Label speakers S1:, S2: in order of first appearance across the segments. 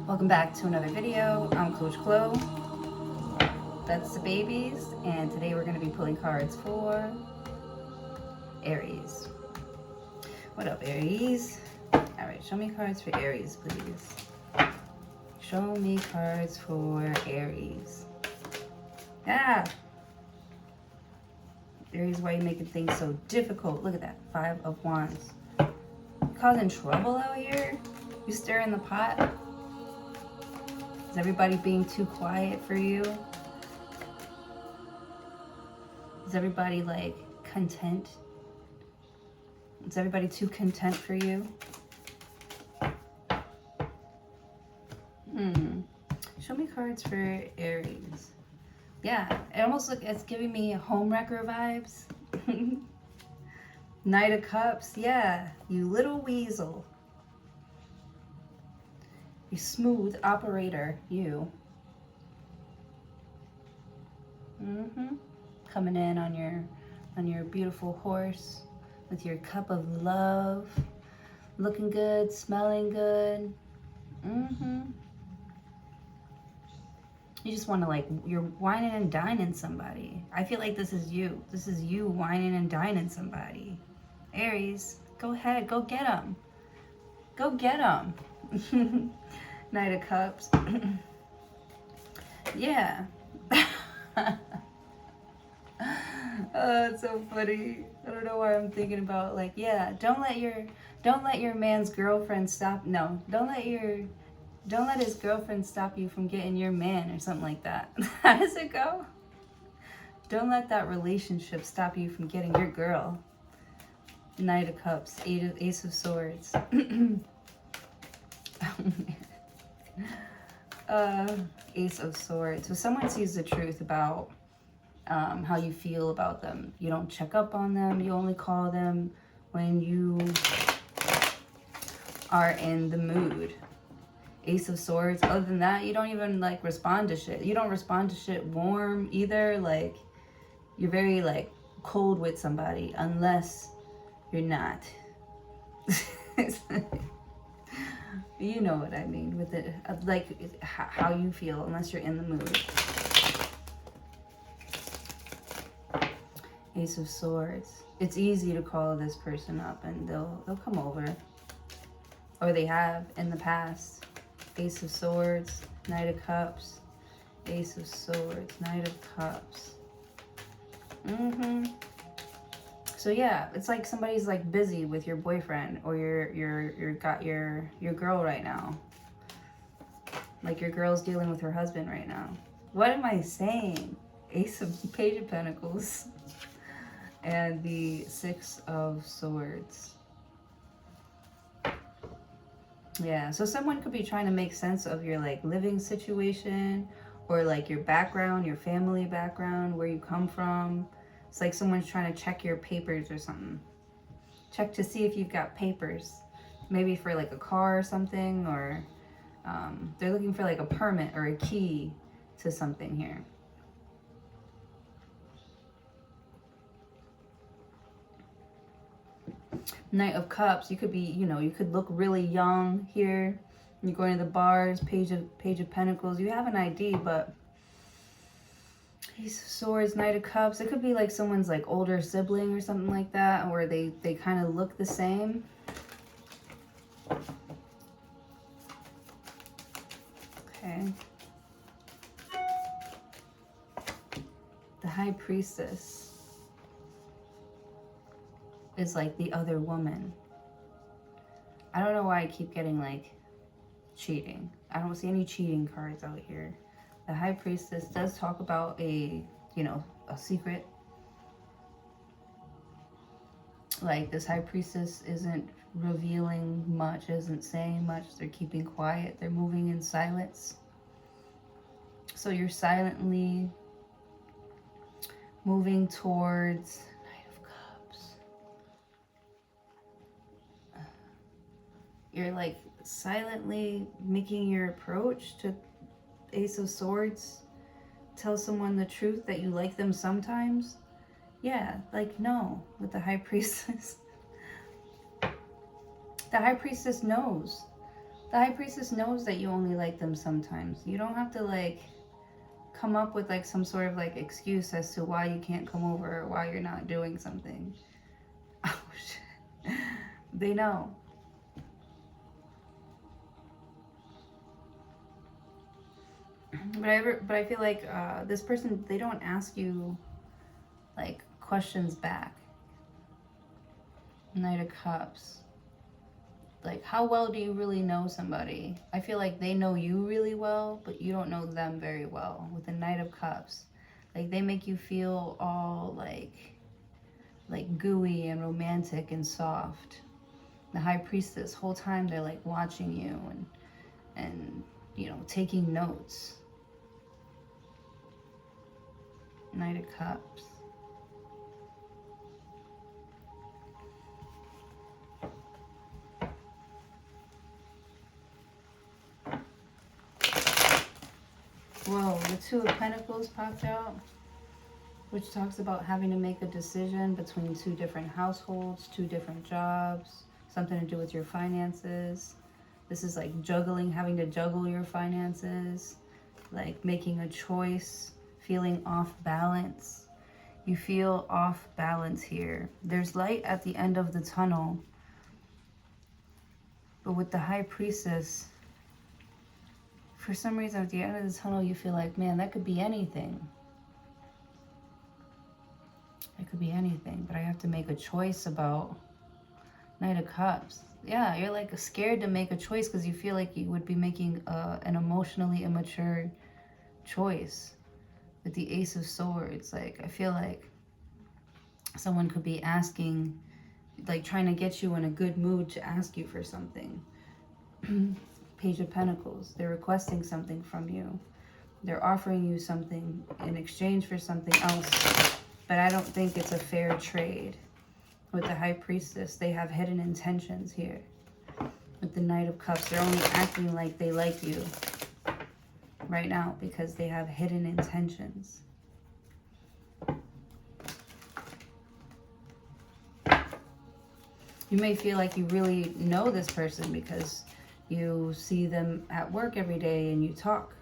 S1: Welcome back to another video. I'm Coach Chloe. That's the babies, and today we're going to be pulling cards for Aries. What up, Aries? Alright, show me cards for Aries, please. Show me cards for Aries. Yeah! Aries, why are you making things so difficult? Look at that. 5 of Wands. Causing trouble out here? You stirring the pot? Is everybody being too quiet for you? Is everybody like content? Is everybody too content for you? Show me cards for Aries. Yeah, it almost it's giving me homewrecker vibes. Knight of Cups, yeah, you little weasel. You smooth operator, you. Coming in on your beautiful horse with your cup of love, looking good, smelling good. You just want to you're whining and dining somebody. I feel like this is you. This is you whining and dining somebody. Aries, go ahead, go get them. Go get them. Knight of Cups. Yeah. Oh, it's so funny. I don't know why I'm thinking about don't let your man's girlfriend stop. No, don't let his girlfriend stop you from getting your man or something like that. How does it go? Don't let that relationship stop you from getting your girl. Knight of Cups, Ace of Swords. Ace of Swords. So someone sees the truth about how you feel about them. You don't check up on them. You only call them when you are in the mood. Ace of Swords. Other than that, you don't even respond to shit. You don't respond to shit warm either. You're very cold with somebody unless you're not. You know what I mean with it, how you feel unless you're in the mood. Ace of Swords. It's easy to call this person up and they'll come over, or they have in the past. Ace of Swords, Knight of Cups, Ace of Swords, Knight of Cups. So yeah, it's like somebody's busy with your boyfriend or your girl right now. Like your girl's dealing with her husband right now. What am I saying? Page of Pentacles and the 6 of Swords. Yeah, so someone could be trying to make sense of your living situation or your background, your family background, where you come from. It's like someone's trying to check your papers or something. Check to see if you've got papers. Maybe for a car or something, or they're looking for a permit or a key to something here. Knight of Cups, you could be, you could look really young here. You're going to the bars, Page of Pentacles. You have an ID, but Ace of Swords, Knight of Cups. It could be someone's older sibling or something like that, or they kind of look the same. Okay. The High Priestess is the other woman. I don't know why I keep getting cheating. I don't see any cheating cards out here. The High Priestess does talk about a secret. This High Priestess isn't revealing much, isn't saying much. They're keeping quiet. They're moving in silence. So you're silently moving towards Knight of Cups. You're silently making your approach to Ace of Swords. Tell someone the truth that you like them sometimes. Yeah, no, with the High Priestess. The High Priestess knows The High Priestess knows that you only like them sometimes. You don't have to like come up with like some sort of like excuse as to why you can't come over or why you're not doing something. Oh shit. They know. But I feel like this person, they don't ask you like questions back. Knight of Cups. Like, how well do you really know somebody? I feel like they know you really well, but you don't know them very well. With the Knight of Cups, like they make you feel all like gooey and romantic and soft. The High Priestess, whole time they're like watching you and you know, taking notes. Knight of Cups. Whoa, the Two of Pentacles popped out, which talks about having to make a decision between two different households, two different jobs, something to do with your finances. This is like juggling, having to juggle your finances, like making a choice, feeling off balance. You feel off balance here. There's light at the end of the tunnel, but with the High Priestess, for some reason at the end of the tunnel you feel like, man, that could be anything. It could be anything, but I have to make a choice about Knight of Cups. Yeah, you're like scared to make a choice because you feel like you would be making an emotionally immature choice. With the Ace of Swords, like I feel like someone could be asking, like trying to get you in a good mood to ask you for something. Page of Pentacles, they're requesting something from you. They're offering you something in exchange for something else, but I don't think it's a fair trade. With the High Priestess, they have hidden intentions here. With the Knight of Cups, they're only acting like they like you right now because they have hidden intentions. You may feel like you really know this person because you see them at work every day and you talk,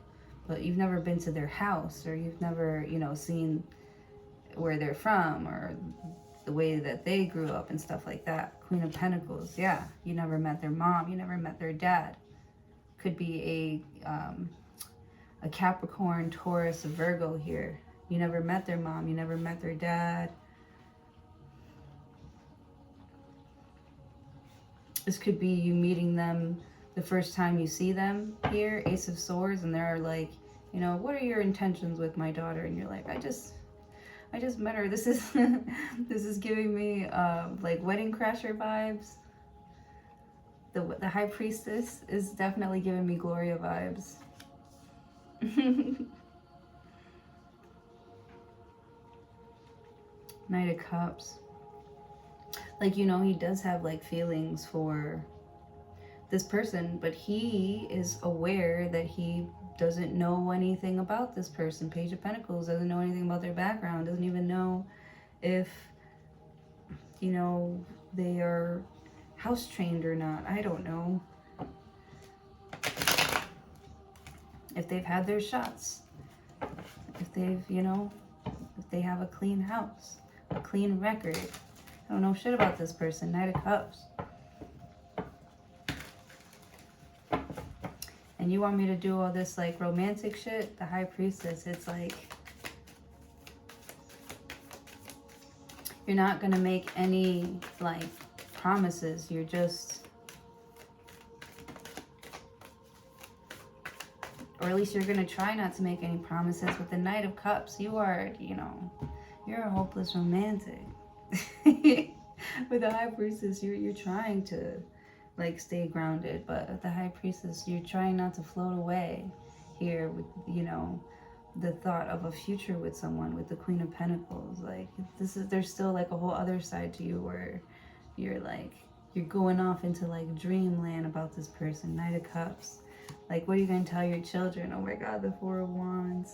S1: but you've never been to their house, or you've never, you know, seen where they're from or the way that they grew up and stuff like that. Queen of Pentacles, yeah, you never met their mom, you never met their dad. Could be a Capricorn, Taurus, a Virgo here. You never met their mom, you never met their dad. This could be you meeting them the first time you see them here, Ace of Swords, and they're like, you know, what are your intentions with my daughter? And you're like, I just met her. This is this is giving me like Wedding Crasher vibes. The High Priestess is definitely giving me Gloria vibes. Knight of Cups. Like, you know, he does have like feelings for this person, but he is aware that he doesn't know anything about this person. Page of Pentacles, doesn't know anything about their background, doesn't even know if, you know, they are house trained or not. I don't know. If they've had their shots, if they've, you know, if they have a clean house, a clean record. I don't know shit about this person. Knight of Cups. And you want me to do all this like romantic shit? The High Priestess, it's like you're not gonna make any like promises. You're just, or at least you're gonna try not to make any promises. With the Knight of Cups, you are, you know, you're a hopeless romantic. With the High Priestess, you're trying to like stay grounded, but at the High Priestess, you're trying not to float away here with, you know, the thought of a future with someone. With the Queen of Pentacles, like this is, there's still like a whole other side to you where you're like, you're going off into like dreamland about this person. Knight of Cups, like what are you going to tell your children? Oh my God, the Four of Wands.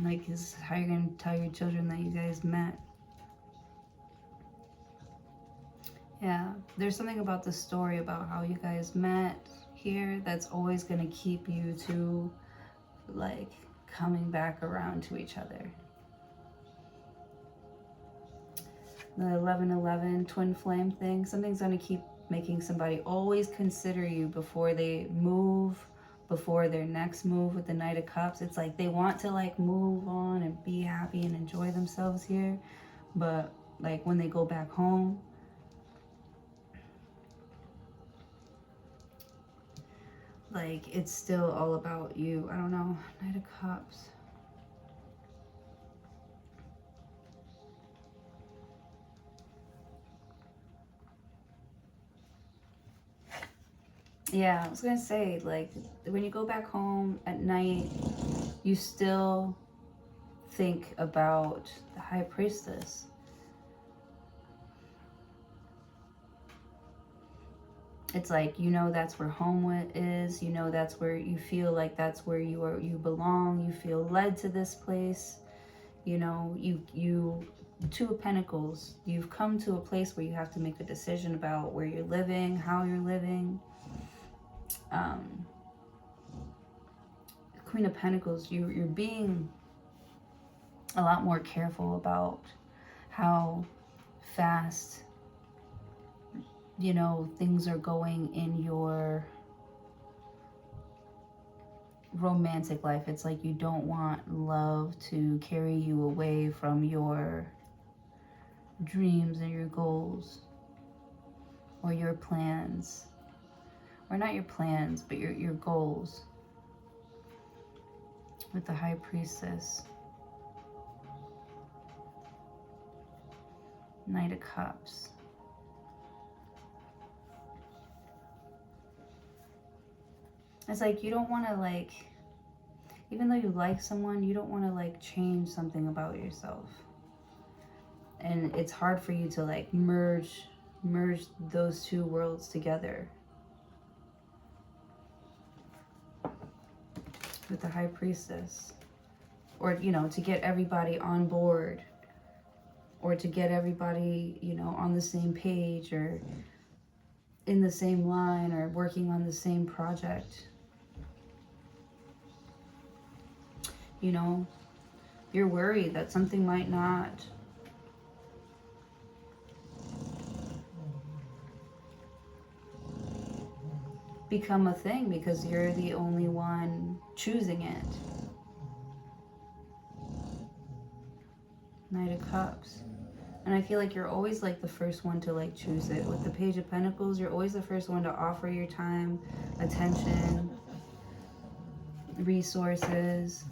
S1: Like, is how you're going to tell your children that you guys met. Yeah, there's something about the story about how you guys met here that's always going to keep you to like coming back around to each other. The 1111 twin flame thing, something's going to keep making somebody always consider you before they move, before their next move with the Knight of Cups. It's like they want to like move on and be happy and enjoy themselves here, but like when they go back home, like it's still all about you. I don't know. Knight of Cups. Yeah, I was gonna say, like, when you go back home at night, you still think about the High Priestess. It's like, you know, that's where home is. You know, that's where you feel like that's where you belong. You feel led to this place. You know, you Two of Pentacles. You've come to a place where you have to make a decision about where you're living, how you're living. Queen of Pentacles, you're being a lot more careful about how fast, you know, things are going in your romantic life. It's like you don't want love to carry you away from your dreams and your goals or your plans. Or not your plans, but your goals. With the High Priestess. Knight of Cups. It's like you don't want to like, even though you like someone, you don't want to like change something about yourself. And it's hard for you to like merge those two worlds together. With the High Priestess. Or, you know, to get everybody on board. Or to get everybody, you know, on the same page or in the same line or working on the same project. You know, you're worried that something might not become a thing because you're the only one choosing it. Knight of Cups. And I feel like you're always like the first one to like choose it. With the Page of Pentacles, you're always the first one to offer your time, attention, resources.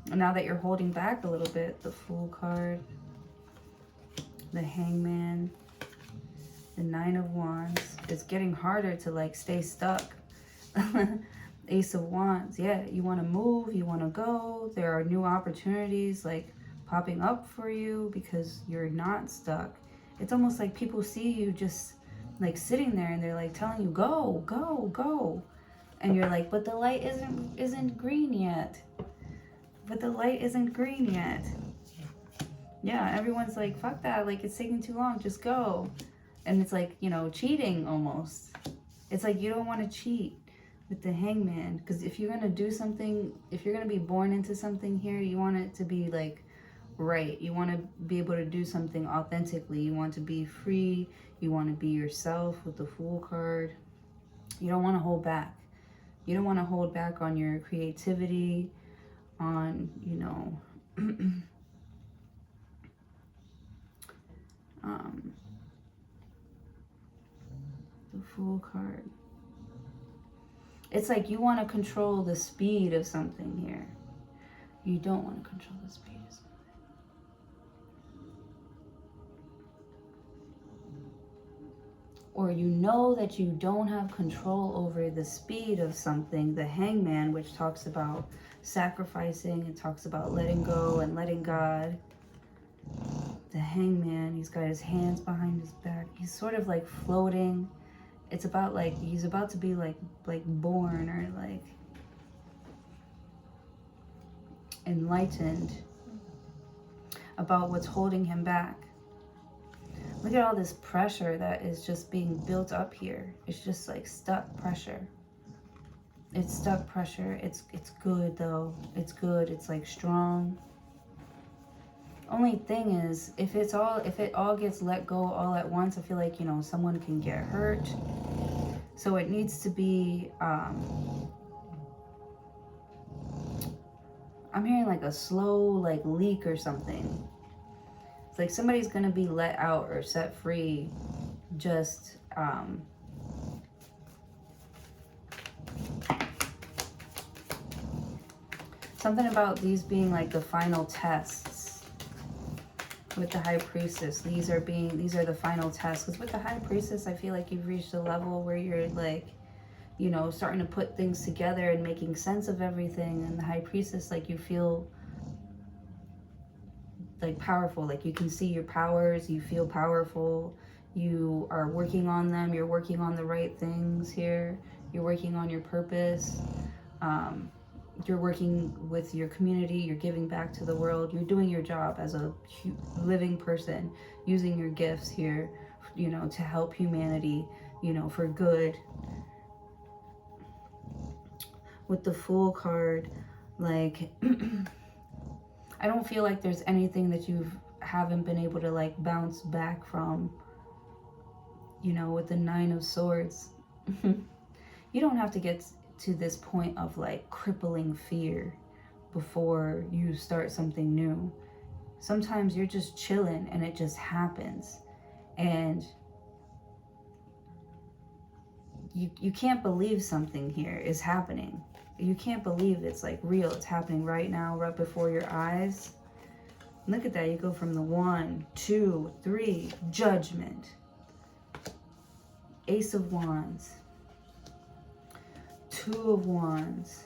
S1: And now that you're holding back a little bit, the Fool card, the Hangman, the Nine of Wands. It's getting harder to like stay stuck. Ace of Wands. Yeah, you want to move, you want to go. There are new opportunities like popping up for you because you're not stuck. It's almost like people see you just like sitting there and they're like telling you go, go, go. And you're like, but the light isn't green yet. But the light isn't green yet. Yeah, everyone's like, fuck that, like it's taking too long, just go. And it's like, you know, cheating almost. It's like you don't want to cheat with the Hangman. Because if you're going to do something, if you're going to be born into something here, you want it to be like right. You want to be able to do something authentically. You want to be free. You want to be yourself with the Fool card. You don't want to hold back. You don't want to hold back on your creativity, on, you know, the Fool card. It's like you want to control the speed of something here. You don't want to control the speed of something. Or you know that you don't have control over the speed of something. The Hangman, which talks about sacrificing, it talks about letting go and letting God. The Hangman, he's got his hands behind his back. He's sort of like floating. It's about like he's about to be like born or like enlightened about what's holding him back. Look at all this pressure that is just being built up here. It's just like stuck pressure. It's stuck pressure. It's good though. It's good. It's like strong. Only thing is, if it all gets let go all at once, I feel like, you know, someone can get hurt. So it needs to be, I'm hearing like a slow like leak or something. It's like somebody's gonna be let out or set free. Just something about these being like the final tests with the High Priestess. These are the final tests. Because with the High Priestess, I feel like you've reached a level where you're like, you know, starting to put things together and making sense of everything. And the High Priestess, like, you feel like powerful. Like, you can see your powers. You feel powerful. You are working on them. You're working on the right things here. You're working on your purpose. You're working with your community. You're giving back to the world. You're doing your job as a living person, using your gifts here, you know, to help humanity, you know, for good. With the Fool card, like, I don't feel like there's anything that you haven't been able to like bounce back from, you know, with the Nine of Swords. You don't have to get to this point of like crippling fear before you start something new. Sometimes you're just chilling and it just happens. And you can't believe something here is happening. You can't believe it's like real. It's happening right now, right before your eyes. Look at that. You go from the 1, 2, 3, Judgment. Ace of Wands. 2 of Wands.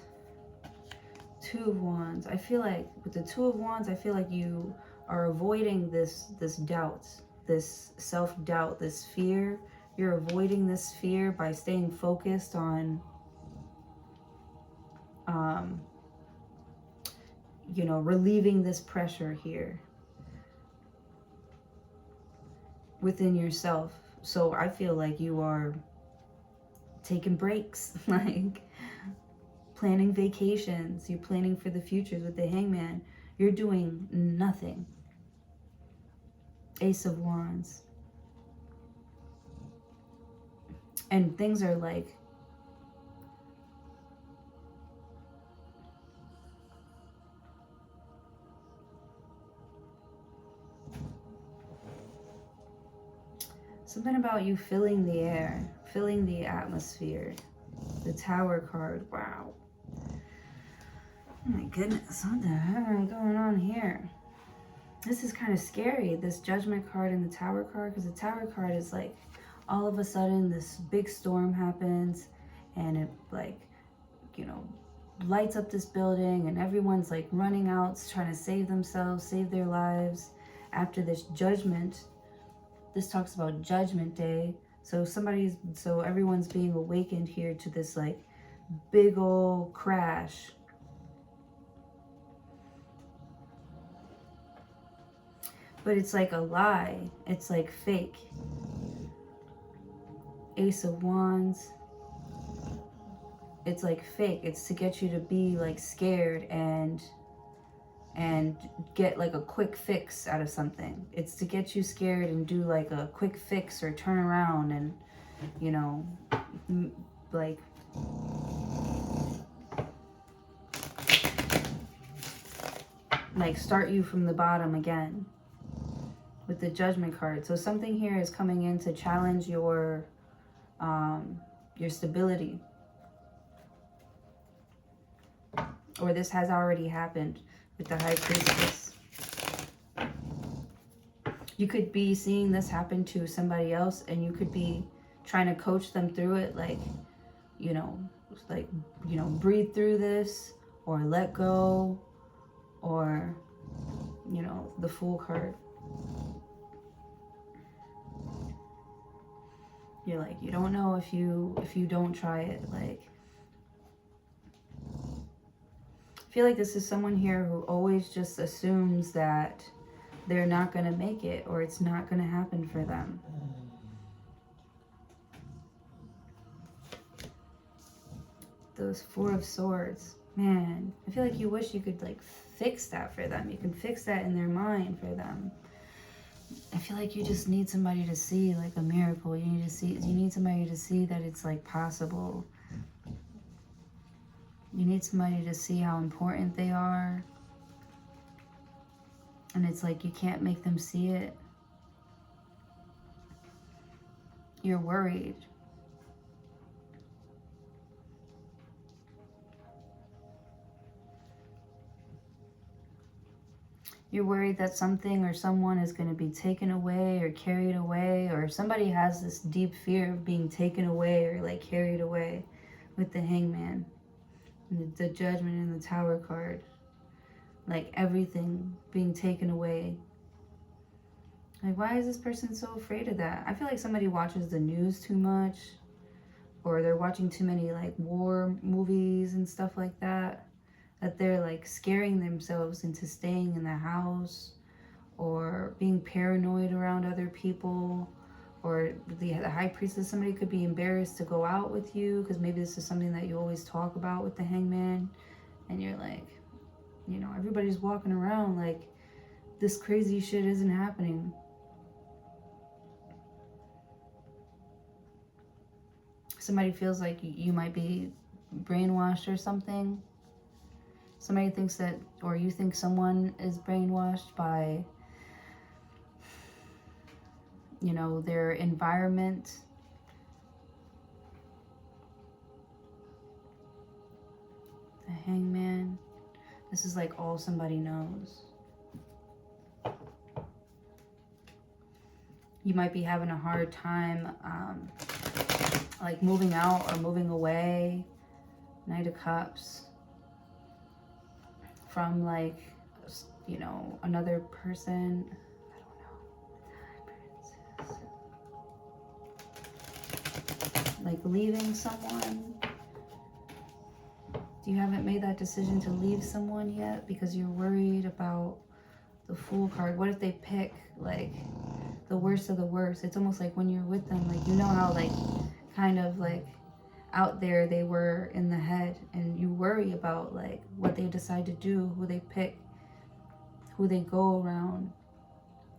S1: 2 of Wands. I feel like with the 2 of Wands, I feel like you are avoiding this doubt, this self-doubt, this fear. You're avoiding this fear by staying focused on, you know, relieving this pressure here within yourself. So I feel like you are taking breaks, like planning vacations. You're planning for the futures with the Hangman. You're doing nothing. Ace of Wands. And things are like, something about you filling the air, filling the atmosphere. The Tower card, wow. Oh my goodness, what the hell is going on here? This is kind of scary, this Judgment card and the Tower card, because the Tower card is like, all of a sudden this big storm happens and it like, you know, lights up this building and everyone's like running out, trying to save themselves, save their lives after this judgment. This talks about Judgment Day. So everyone's being awakened here to this like big old crash. But it's like a lie. It's like fake. Ace of Wands. It's like fake. It's to get you to be like scared and get like a quick fix out of something. It's to get you scared and do like a quick fix or turn around and, you know, like start you from the bottom again with the Judgment card. So something here is coming in to challenge your stability. Or this has already happened with the High Priestess. You could be seeing this happen to somebody else and you could be trying to coach them through it, like, you know, breathe through this or let go, or, you know, the Fool card. You're like, you don't know if you don't try it. Like, I feel like this is someone here who always just assumes that they're not going to make it, or it's not going to happen for them. Those Four of Swords. Man, I feel like you wish you could like fix that for them. You can fix that in their mind for them. I feel like you just need somebody to see like a miracle. You need somebody to see that it's like possible. You need somebody to see how important they are. And it's like you can't make them see it. You're worried. You're worried that something or someone is going to be taken away or carried away, or somebody has this deep fear of being taken away or like carried away with the Hangman, and the Judgment and the Tower card. Like everything being taken away. Like, why is this person so afraid of that? I feel like somebody watches the news too much, or they're watching too many like war movies and stuff like that. That they're like scaring themselves into staying in the house, or being paranoid around other people, or the High Priestess, somebody could be embarrassed to go out with you because maybe this is something that you always talk about with the Hangman, and you're like, you know, everybody's walking around like this crazy shit isn't happening. Somebody feels like you might be brainwashed or something. Somebody thinks that, or you think someone is brainwashed by, you know, their environment. The Hangman. This is like all somebody knows. You might be having a hard time like moving out or moving away. Knight of Cups. From like, you know, another person. I don't know. Like leaving someone. You haven't made that decision to leave someone yet because you're worried about the Fool card. What if they pick like the worst of the worst? It's almost like when you're with them, like you know how like kind of like out there they were in the head, and you worry about like what they decide to do, who they pick, who they go around.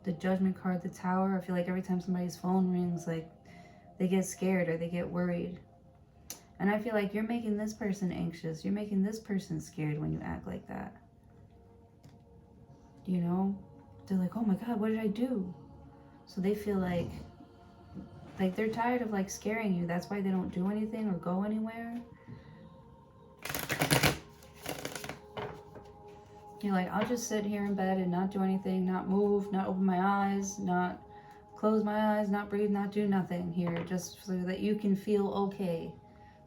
S1: The Judgment card, the Tower. I feel like every time somebody's phone rings, like they get scared or they get worried. And I feel like you're making this person anxious. You're making this person scared when you act like that. You know? They're like, oh my God, what did I do? So they feel like they're tired of like scaring you. That's why they don't do anything or go anywhere. You're like, I'll just sit here in bed and not do anything, not move, not open my eyes, not close my eyes, not breathe, not do nothing here, just so that you can feel okay,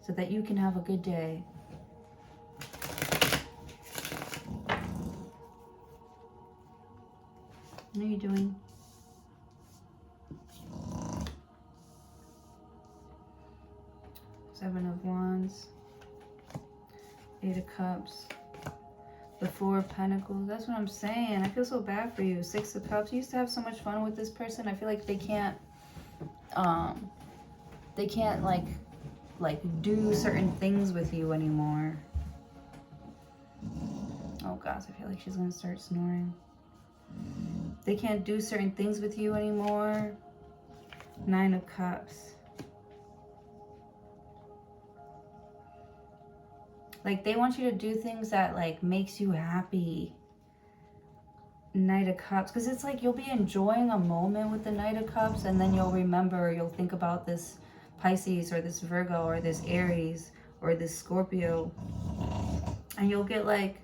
S1: so that you can have a good day. What are you doing? Seven of Wands, Eight of Cups, the Four of Pentacles. That's what I'm saying. I feel so bad for you. Six of Cups. You used to have so much fun with this person. I feel like they can't like do certain things with you anymore. Oh gosh, I feel like she's gonna start snoring. They can't do certain things with you anymore. Nine of Cups. Like they want you to do things that like makes you happy. Knight of Cups, because it's like you'll be enjoying a moment with the Knight of Cups, and then you'll remember, you'll think about this Pisces or this Virgo or this Aries or this Scorpio, and you'll get like,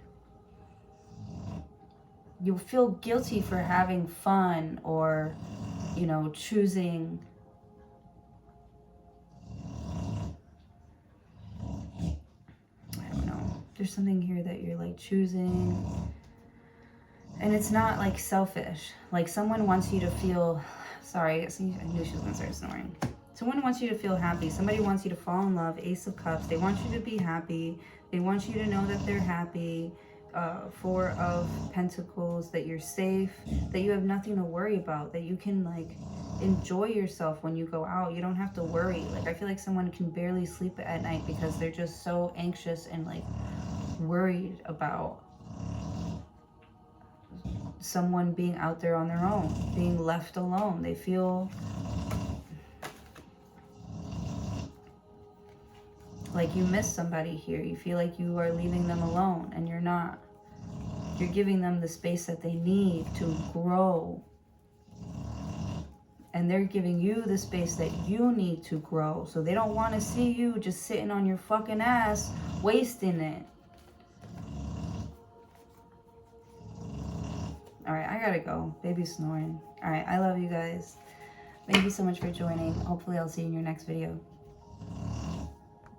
S1: you'll feel guilty for having fun or, you know, choosing there's something here that you're like choosing, and it's not like selfish. Like someone wants you to feel, sorry, see, I knew she was gonna start snoring. Someone wants you to feel happy. Somebody wants you to fall in love. Ace of Cups. They want you to be happy. They want you to know that they're happy. Four of Pentacles, that you're safe, that you have nothing to worry about, that you can like enjoy yourself when you go out. You don't have to worry. Like, I feel like someone can barely sleep at night because they're just so anxious and like worried about someone being out there on their own, being left alone. They feel like you miss somebody here. You feel like you are leaving them alone, and you're not. You're giving them the space that they need to grow. And they're giving you the space that you need to grow. So they don't want to see you just sitting on your fucking ass, wasting it. Alright, I gotta go. Baby's snoring. Alright, I love you guys. Thank you so much for joining. Hopefully I'll see you in your next video.